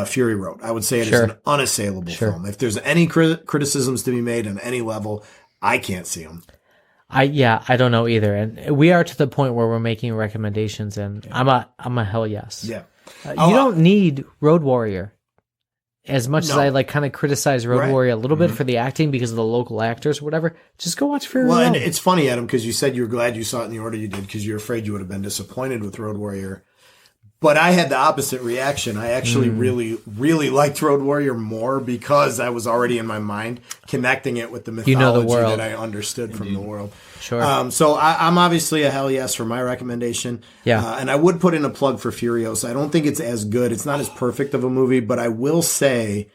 Fury Road. I would say it is an unassailable film. If there's any criticisms to be made on any level, I can't see them. I don't know either. And we are to the point where we're making recommendations, and I'm a hell yes. Yeah. You don't need Road Warrior. As much as I like kind of criticize Road Warrior a little bit for the acting because of the local actors or whatever, just go watch Fury Road. And it's funny, Adam, because you said you were glad you saw it in the order you did because you were afraid you would have been disappointed with Road Warrior. But I had the opposite reaction. I actually really, really liked Road Warrior more because I was already in my mind connecting it with the mythology that I understood from the world. Sure. So I'm obviously a hell yes for my recommendation. Yeah. And I would put in a plug for Furiosa. I don't think it's as good. It's not as perfect of a movie, but I will say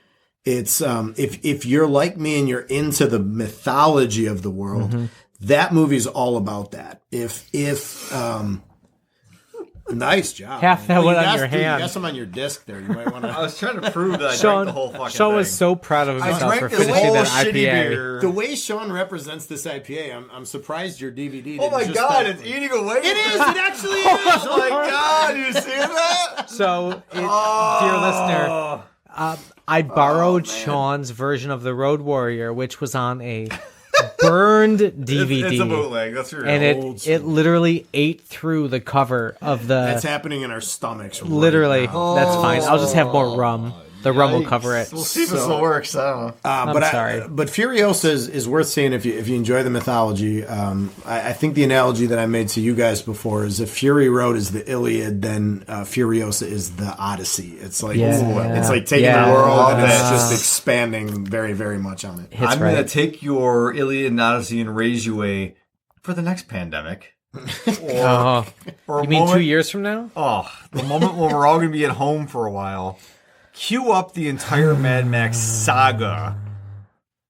it's if you're like me and you're into the mythology of the world, that movie's all about that. Nice job. Half that one on your hand. You got some on your disc there. You might want to. I was trying to prove that I drank the whole fucking Sean thing. was so proud of himself for finishing whole that shitty IPA. beer. The way Shaun represents this IPA, I'm surprised your DVD. Oh my god, it's eating away. It is. It actually is. Oh my god, you see that? So, dear listener, I borrowed Sean's version of the Road Warrior, which was on a burned DVD. It's a bootleg. That's real. And it literally ate through the cover of the. That's happening in our stomachs. Right literally, now. that's fine. I'll just have more rum. The rum will cover it. We'll see if this still works. I don't know. I'm sorry. But Furiosa is worth seeing if you enjoy the mythology. I think the analogy that I made to you guys before is if Fury Road is the Iliad, then Furiosa is the Odyssey. It's like it's like taking the world and it's just expanding very, very much on it. I'm going to take your Iliad and Odyssey and raise you a for the next pandemic. Or you mean 2 years from now? Oh, the moment when we're all going to be at home for a while. Cue up the entire Mad Max saga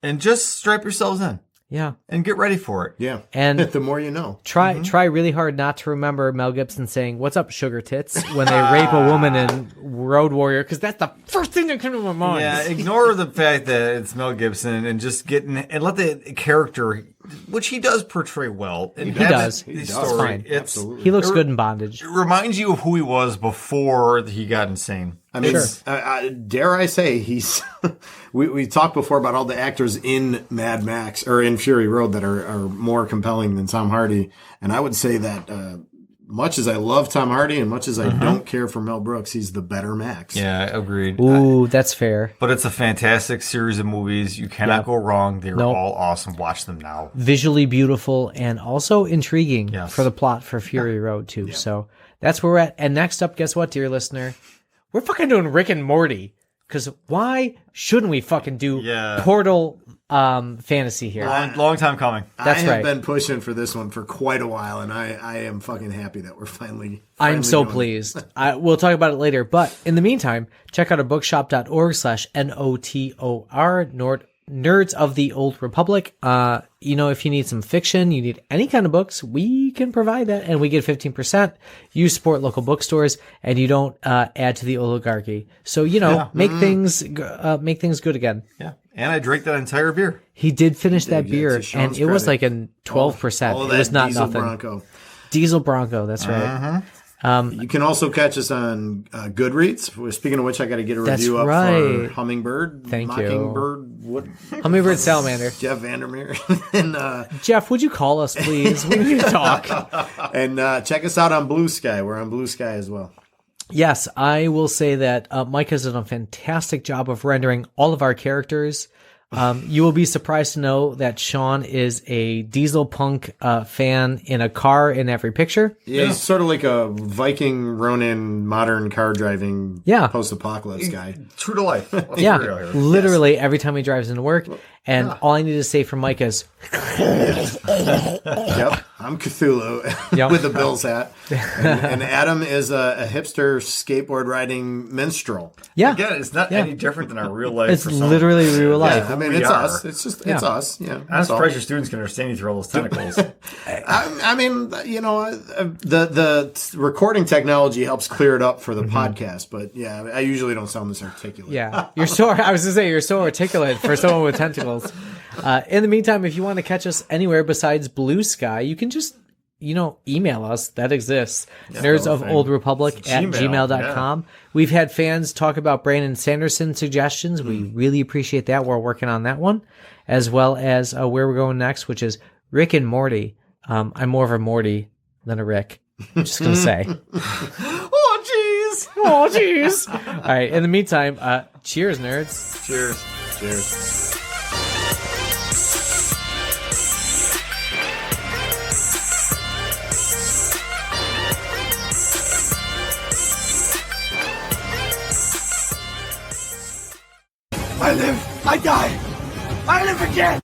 and just strap yourselves in. Yeah. And get ready for it. Yeah. And the more you know. Try really hard not to remember Mel Gibson saying, "What's up, sugar tits?" when they rape a woman in Road Warrior, because that's the first thing that comes to my mind. Yeah, ignore the fact that it's Mel Gibson and just and let the character, which he does portray well. And he does. It's fine. Absolutely. He looks good in Bondage. It reminds you of who he was before he got insane. I mean, dare I say he's? we talked before about all the actors in Mad Max or in Fury Road that are more compelling than Tom Hardy, and I would say that much as I love Tom Hardy and much as I don't care for Mel Brooks, he's the better Max. Yeah, agreed. Ooh, that's fair. But it's a fantastic series of movies. You cannot go wrong. They're all awesome. Watch them now. Visually beautiful and also intriguing for the plot for Fury Road too. Yeah. So that's where we're at. And next up, guess what, dear listener? We're fucking doing Rick and Morty. Because why shouldn't we fucking do Portal fantasy here? Long time coming. That's right. I have been pushing for this one for quite a while, and I am fucking happy that we're finally I'm so pleased. We'll talk about it later. But in the meantime, check out our bookshop.org/NOTOR, Nerds of the Old Republic. If you need some fiction, you need any kind of books, we can provide that, and we get 15%. You support local bookstores, and you don't add to the oligarchy. So make things good again. Yeah, and I drank that entire beer. He did finish that beer, and it was like a 12%. It was not nothing. Bronco. Diesel Bronco. That's right. You can also catch us on Goodreads. Speaking of which, I got to get a review up for Hummingbird. Thank Mockingbird, you. Hummingbird Salamander. Jeff Vandermeer. And, Jeff, would you call us, please? We need to talk. And check us out on Blue Sky. We're on Blue Sky as well. Yes, I will say that Mike has done a fantastic job of rendering all of our characters. You will be surprised to know that Shaun is a diesel punk fan in a car in every picture. Yeah, he's sort of like a Viking Ronin modern car driving post-apocalypse guy. True to life. Literally every time he drives into work. And all I need to say from Mike is, Yep, I'm Cthulhu with the Bills hat, and Adam is a hipster skateboard riding minstrel. yeah, Again, it's not any different than our real life. it's for some- literally real life. I mean, it's us. It's just it's us. Yeah, I'm surprised your students can understand you through all those tentacles. I mean, the recording technology helps clear it up for the podcast, but yeah, I usually don't sound this articulate. Yeah, you're so. I was gonna say you're so articulate for someone with tentacles. In the meantime, if you want to catch us anywhere besides Blue Sky, you can just email us. That exists. nerdsofoldrepublic@gmail.com. We've had fans talk about Brandon Sanderson suggestions. We really appreciate that. We're working on that one, as well as where we're going next, which is Rick and Morty. I'm more of a Morty than a Rick. I'm just gonna say. Oh jeez. All right. In the meantime, cheers, nerds. Cheers. Cheers. I live, I die, I live again!